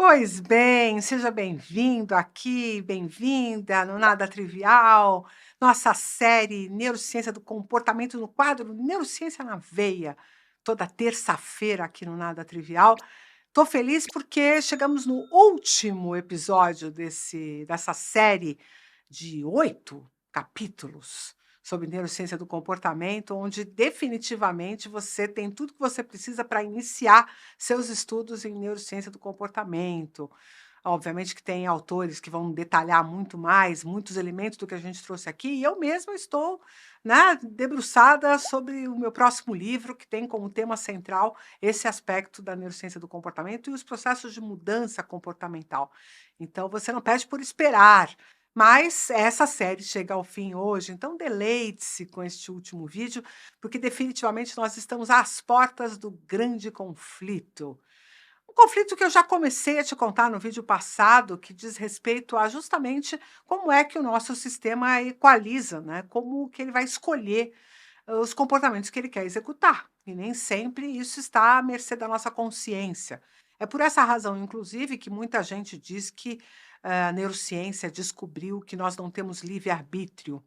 Pois bem, seja bem-vindo aqui, bem-vinda no Nada Trivial, nossa série Neurociência do Comportamento no quadro Neurociência na Veia, toda terça-feira aqui no Nada Trivial. Estou feliz porque chegamos no último episódio dessa série de 8 capítulos sobre neurociência do comportamento, onde definitivamente você tem tudo que você precisa para iniciar seus estudos em neurociência do comportamento. Obviamente que tem autores que vão detalhar muito mais, muitos elementos do que a gente trouxe aqui, e eu mesma estou, né, debruçada sobre o meu próximo livro, que tem como tema central esse aspecto da neurociência do comportamento e os processos de mudança comportamental. Então você não pede por esperar, mas essa série chega ao fim hoje, então deleite-se com este último vídeo, porque definitivamente nós estamos às portas do grande conflito. Um conflito que eu já comecei a te contar no vídeo passado, que diz respeito a justamente como é que o nosso sistema equaliza, né? Como que ele vai escolher os comportamentos que ele quer executar. E nem sempre isso está à mercê da nossa consciência. É por essa razão, inclusive, que muita gente diz que a neurociência descobriu que nós não temos livre-arbítrio.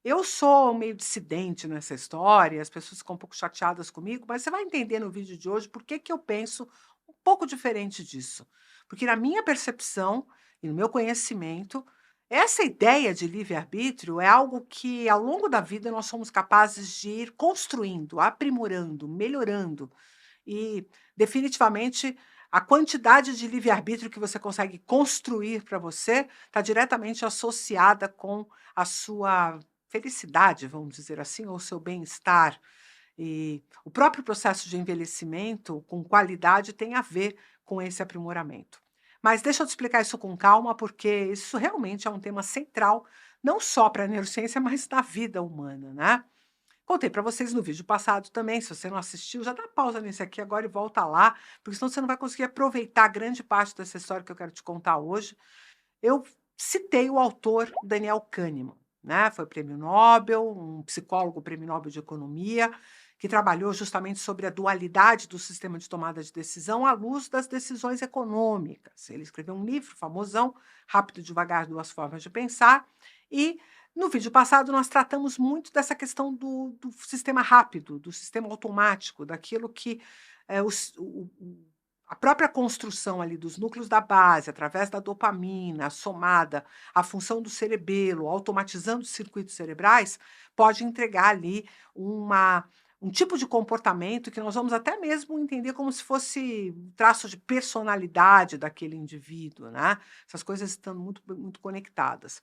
Eu sou meio dissidente nessa história, as pessoas ficam um pouco chateadas comigo, mas você vai entender no vídeo de hoje por que que eu penso um pouco diferente disso. Porque na minha percepção e no meu conhecimento, essa ideia de livre-arbítrio é algo que ao longo da vida nós somos capazes de ir construindo, aprimorando, melhorando. E definitivamente a quantidade de livre-arbítrio que você consegue construir para você está diretamente associada com a sua felicidade, vamos dizer assim, ou seu bem-estar. E o próprio processo de envelhecimento com qualidade tem a ver com esse aprimoramento. Mas deixa eu te explicar isso com calma, porque isso realmente é um tema central, não só para a neurociência, mas na vida humana, né? Contei para vocês no vídeo passado também, se você não assistiu, já dá pausa nesse aqui agora e volta lá, porque senão você não vai conseguir aproveitar grande parte dessa história que eu quero te contar hoje. Eu citei o autor Daniel Kahneman, né? Foi prêmio Nobel, um psicólogo prêmio Nobel de Economia, que trabalhou justamente sobre a dualidade do sistema de tomada de decisão à luz das decisões econômicas. Ele escreveu um livro famosão, Rápido e Devagar, Duas Formas de Pensar, e no vídeo passado nós tratamos muito dessa questão do sistema rápido, do sistema automático, daquilo que a própria construção ali dos núcleos da base, através da dopamina, somada à função do cerebelo, automatizando os circuitos cerebrais, pode entregar ali um tipo de comportamento que nós vamos até mesmo entender como se fosse um traço de personalidade daquele indivíduo, né? Essas coisas estão muito conectadas.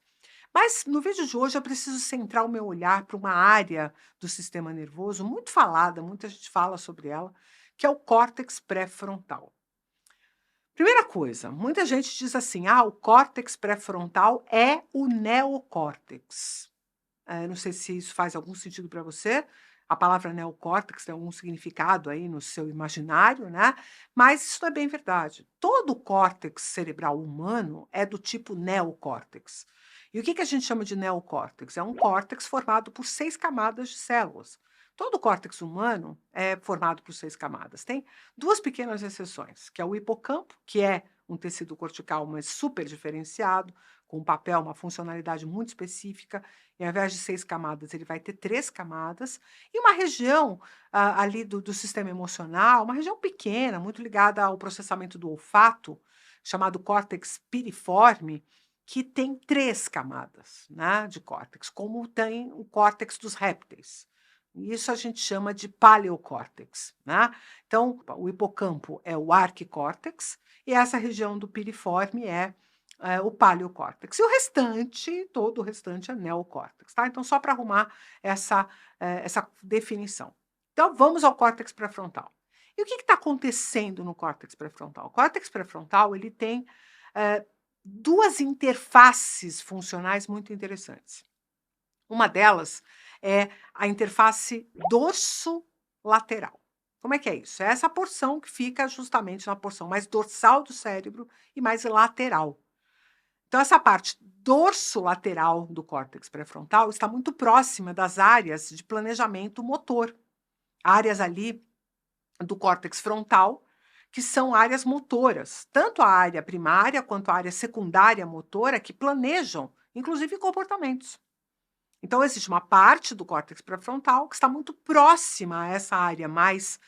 Mas no vídeo de hoje eu preciso centrar o meu olhar para uma área do sistema nervoso muito falada, muita gente fala sobre ela, que é o córtex pré-frontal. Primeira coisa, muita gente diz assim: "Ah, o córtex pré-frontal é o neocórtex". Não sei se isso faz algum sentido para você. A palavra neocórtex tem algum significado aí no seu imaginário, né, mas isso não é bem verdade. Todo o córtex cerebral humano é do tipo neocórtex. E o que que a gente chama de neocórtex? É um córtex formado por 6 camadas de células. Todo o córtex humano é formado por 6 camadas. Tem 2 pequenas exceções, que é o hipocampo, que é um tecido cortical, mas super diferenciado, com um papel, uma funcionalidade muito específica, e ao invés de 6 camadas, ele vai ter 3 camadas, e uma região ali do sistema emocional, uma região pequena, muito ligada ao processamento do olfato, chamado córtex piriforme, que tem 3 camadas, né, de córtex, como tem o córtex dos répteis. Isso a gente chama de paleocórtex, né? Então, o hipocampo é o arquicórtex, e essa região do piriforme é o paleocórtex. E o restante, todo o restante é neocórtex, tá? Então, só para arrumar essa definição. Então, vamos ao córtex pré-frontal. E o que está acontecendo no córtex pré-frontal? O córtex pré-frontal ele tem eh, duas interfaces funcionais muito interessantes. Uma delas é a interface dorso-lateral. Como é que é isso? É essa porção que fica justamente na porção mais dorsal do cérebro e mais lateral. Então, essa parte dorso-lateral do córtex pré-frontal está muito próxima das áreas de planejamento motor, áreas ali do córtex frontal, que são áreas motoras, tanto a área primária quanto a área secundária motora, que planejam, inclusive comportamentos. Então, existe uma parte do córtex pré-frontal que está muito próxima a essa área mais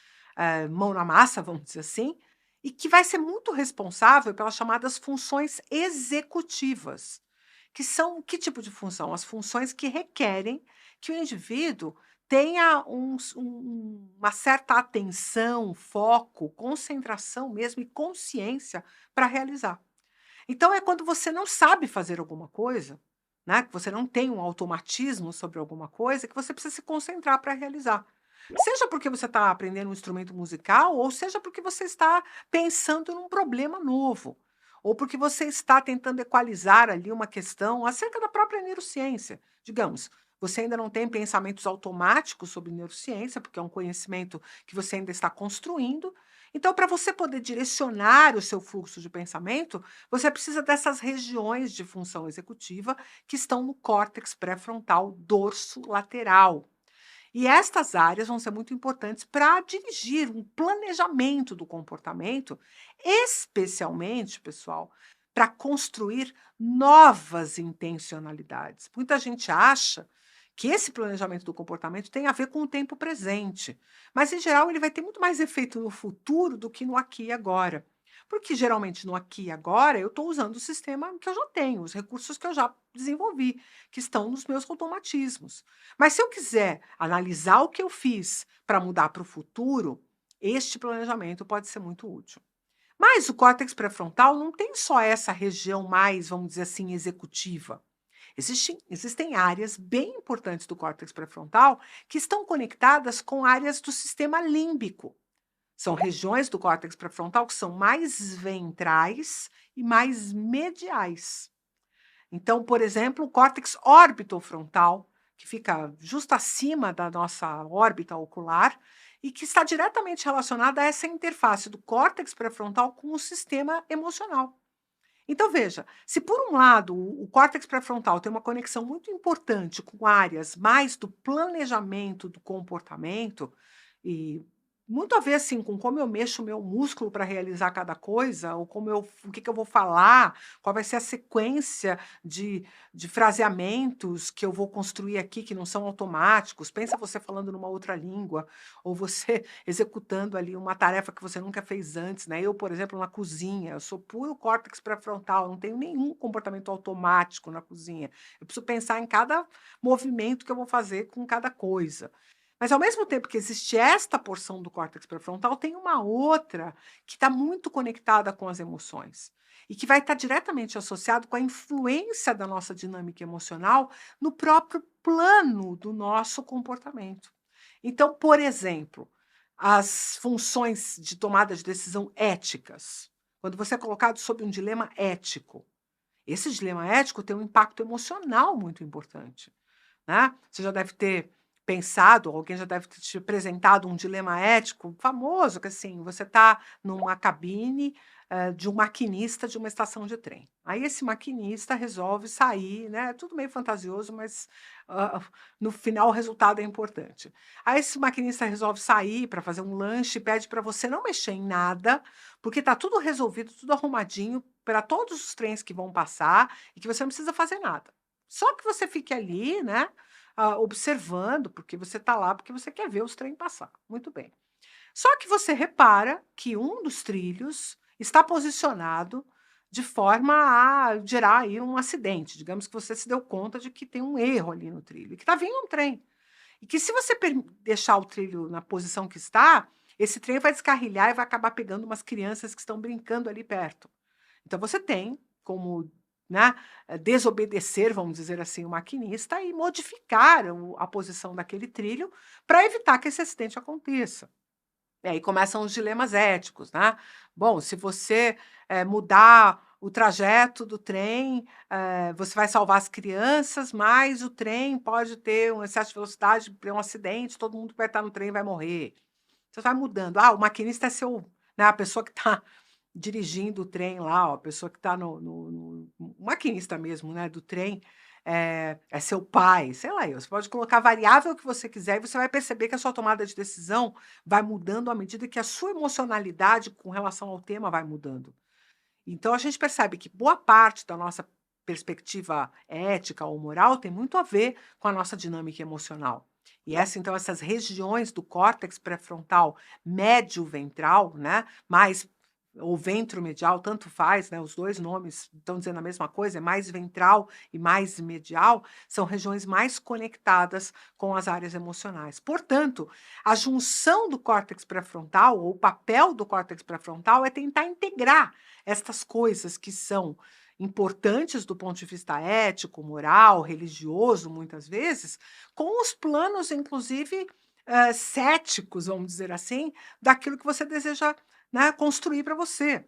mão na massa, vamos dizer assim, e que vai ser muito responsável pelas chamadas funções executivas, que são que tipo de função? As funções que requerem que o indivíduo tenha uma certa atenção, foco, concentração mesmo e consciência para realizar. Então é quando você não sabe fazer alguma coisa, né, que você não tem um automatismo sobre alguma coisa, que você precisa se concentrar para realizar. Seja porque você está aprendendo um instrumento musical, ou seja porque você está pensando num problema novo, ou porque você está tentando equalizar ali uma questão acerca da própria neurociência. Digamos, você ainda não tem pensamentos automáticos sobre neurociência, porque é um conhecimento que você ainda está construindo. Então, para você poder direcionar o seu fluxo de pensamento, você precisa dessas regiões de função executiva que estão no córtex pré-frontal dorso lateral. E estas áreas vão ser muito importantes para dirigir um planejamento do comportamento, especialmente, pessoal, para construir novas intencionalidades. Muita gente acha que esse planejamento do comportamento tem a ver com o tempo presente, mas em geral ele vai ter muito mais efeito no futuro do que no aqui e agora. Porque geralmente no aqui e agora eu estou usando o sistema que eu já tenho, os recursos que eu já desenvolvi, que estão nos meus automatismos. Mas se eu quiser analisar o que eu fiz para mudar para o futuro, este planejamento pode ser muito útil. Mas o córtex pré-frontal não tem só essa região mais, vamos dizer assim, executiva. Existem áreas bem importantes do córtex pré-frontal que estão conectadas com áreas do sistema límbico. São regiões do córtex pré-frontal que são mais ventrais e mais mediais. Então, por exemplo, o córtex orbitofrontal, que fica justo acima da nossa órbita ocular e que está diretamente relacionada a essa interface do córtex pré-frontal com o sistema emocional. Então, veja, se por um lado o córtex pré-frontal tem uma conexão muito importante com áreas mais do planejamento do comportamento, e muito a ver assim com como eu mexo o meu músculo para realizar cada coisa, ou o que eu vou falar, qual vai ser a sequência de fraseamentos que eu vou construir aqui que não são automáticos. Pensa você falando numa outra língua, ou você executando ali uma tarefa que você nunca fez antes, né? Eu, por exemplo, na cozinha, eu sou puro córtex pré-frontal, não tenho nenhum comportamento automático na cozinha. Eu preciso pensar em cada movimento que eu vou fazer com cada coisa. Mas ao mesmo tempo que existe esta porção do córtex pré-frontal, tem uma outra que está muito conectada com as emoções e que vai estar diretamente associado com a influência da nossa dinâmica emocional no próprio plano do nosso comportamento. Então, por exemplo, as funções de tomada de decisão éticas. Quando você é colocado sob um dilema ético, esse dilema ético tem um impacto emocional muito importante, né? Você já deve ter pensado, alguém já deve ter te apresentado um dilema ético famoso, que assim, você está numa cabine de um maquinista de uma estação de trem. Aí esse maquinista resolve sair, né? Tudo meio fantasioso, mas ah, no final o resultado é importante. Aí esse maquinista resolve sair para fazer um lanche e pede para você não mexer em nada, porque está tudo resolvido, tudo arrumadinho para todos os trens que vão passar e que você não precisa fazer nada. Só que você fique ali, né? Observando, porque você está lá porque você quer ver os trem passar. Muito bem. Só que você repara que um dos trilhos está posicionado de forma a gerar aí um acidente. Digamos que você se deu conta de que tem um erro ali no trilho, e que está vindo um trem. E que se você deixar o trilho na posição que está, esse trem vai descarrilhar e vai acabar pegando umas crianças que estão brincando ali perto. Então você tem como, né, desobedecer, vamos dizer assim, o maquinista e modificar a posição daquele trilho para evitar que esse acidente aconteça. E aí começam os dilemas éticos, né? Bom, se você mudar o trajeto do trem, você vai salvar as crianças, mas o trem pode ter um excesso de velocidade, ter um acidente, todo mundo que vai estar no trem vai morrer. Você vai mudando. Ah, o maquinista é seu, né, a pessoa que está dirigindo o trem lá, ó, a pessoa que está o maquinista mesmo, né, do trem, é seu pai, sei lá eu, você pode colocar a variável que você quiser e você vai perceber que a sua tomada de decisão vai mudando à medida que a sua emocionalidade com relação ao tema vai mudando. Então a gente percebe que boa parte da nossa perspectiva ética ou moral tem muito a ver com a nossa dinâmica emocional. E então essas regiões do córtex pré-frontal médio ventral, né, mais ou ventromedial, tanto faz, né, os 2 nomes estão dizendo a mesma coisa, é mais ventral e mais medial, são regiões mais conectadas com as áreas emocionais. Portanto, a junção do córtex pré-frontal, ou o papel do córtex pré-frontal é tentar integrar estas coisas que são importantes do ponto de vista ético, moral, religioso, muitas vezes, com os planos, inclusive, céticos, vamos dizer assim, daquilo que você deseja, né, construir para você.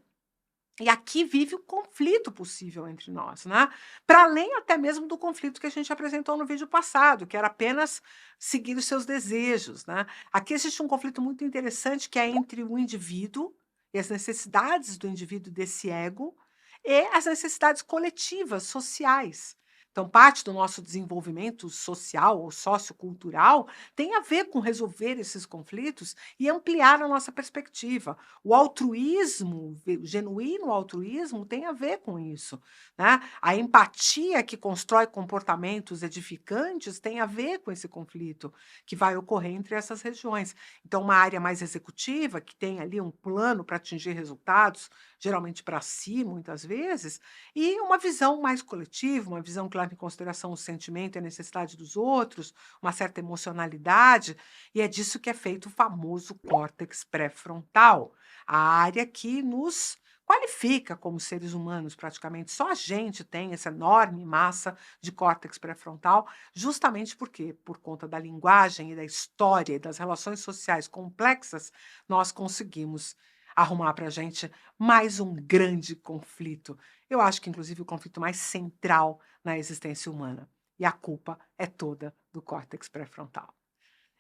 E aqui vive o conflito possível entre nós, né? Para além até mesmo do conflito que a gente apresentou no vídeo passado, que era apenas seguir os seus desejos, né? Aqui existe um conflito muito interessante que é entre o indivíduo e as necessidades do indivíduo desse ego e as necessidades coletivas, sociais. Então, parte do nosso desenvolvimento social ou sociocultural tem a ver com resolver esses conflitos e ampliar a nossa perspectiva. O altruísmo, o genuíno altruísmo tem a ver com isso, né? A empatia que constrói comportamentos edificantes tem a ver com esse conflito que vai ocorrer entre essas regiões. Então, uma área mais executiva, que tem ali um plano para atingir resultados, geralmente para si, muitas vezes, e uma visão mais coletiva, uma visão que leva em consideração o sentimento e a necessidade dos outros, uma certa emocionalidade, e é disso que é feito o famoso córtex pré-frontal, a área que nos qualifica como seres humanos, praticamente. Só a gente tem essa enorme massa de córtex pré-frontal, justamente porque, por conta da linguagem e da história e das relações sociais complexas, nós conseguimos arrumar para a gente mais um grande conflito. Eu acho que, inclusive, o conflito mais central na existência humana. E a culpa é toda do córtex pré-frontal.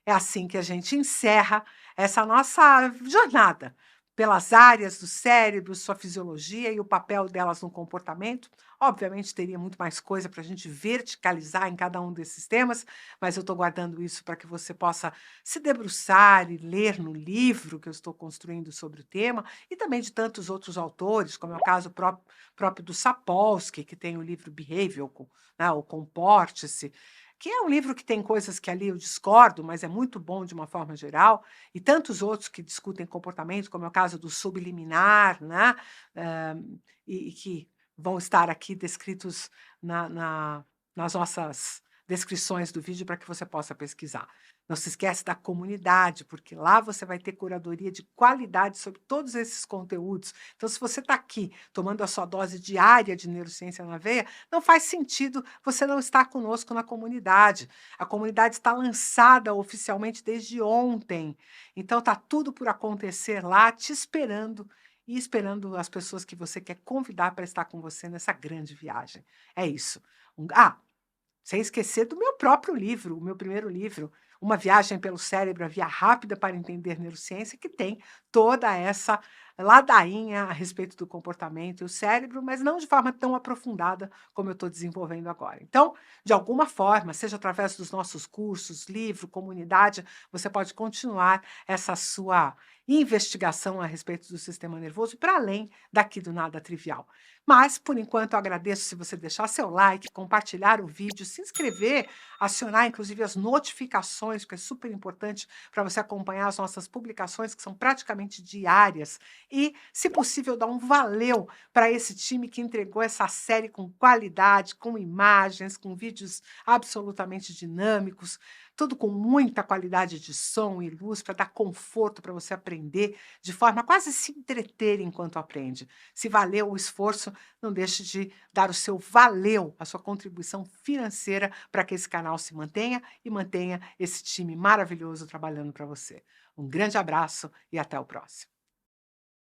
É assim que a gente encerra essa nossa jornada pelas áreas do cérebro, sua fisiologia e o papel delas no comportamento. Obviamente, teria muito mais coisa para a gente verticalizar em cada um desses temas, mas eu estou guardando isso para que você possa se debruçar e ler no livro que eu estou construindo sobre o tema, e também de tantos outros autores, como é o caso próprio do Sapolsky, que tem o livro Behavioral, né, o Comporte-se, que é um livro que tem coisas que ali eu discordo, mas é muito bom de uma forma geral, e tantos outros que discutem comportamento, como é o caso do subliminar, né? E que vão estar aqui descritos nas nossas descrições do vídeo para que você possa pesquisar. Não se esquece da comunidade, porque lá você vai ter curadoria de qualidade sobre todos esses conteúdos. Então, se você está aqui tomando a sua dose diária de neurociência na veia, não faz sentido você não estar conosco na comunidade. A comunidade está lançada oficialmente desde ontem. Então, está tudo por acontecer lá, te esperando e esperando as pessoas que você quer convidar para estar com você nessa grande viagem. É isso. Sem esquecer do meu próprio livro, o meu primeiro livro, Uma Viagem pelo Cérebro, a Via Rápida para Entender Neurociência, que tem toda essa ladainha a respeito do comportamento e o cérebro, mas não de forma tão aprofundada como eu estou desenvolvendo agora. Então, de alguma forma, seja através dos nossos cursos, livro, comunidade, você pode continuar essa sua investigação a respeito do sistema nervoso para além daqui do nada trivial. Mas, por enquanto, eu agradeço se você deixar seu like, compartilhar o vídeo, se inscrever, acionar inclusive as notificações, porque é super importante para você acompanhar as nossas publicações, que são praticamente diárias. E, se possível, dar um valeu para esse time que entregou essa série com qualidade, com imagens, com vídeos absolutamente dinâmicos, tudo com muita qualidade de som e luz para dar conforto para você aprender, de forma a quase se entreter enquanto aprende. Se valeu o esforço, não deixe de dar o seu valeu, a sua contribuição financeira para que esse canal se mantenha e mantenha esse time maravilhoso trabalhando para você. Um grande abraço e até o próximo.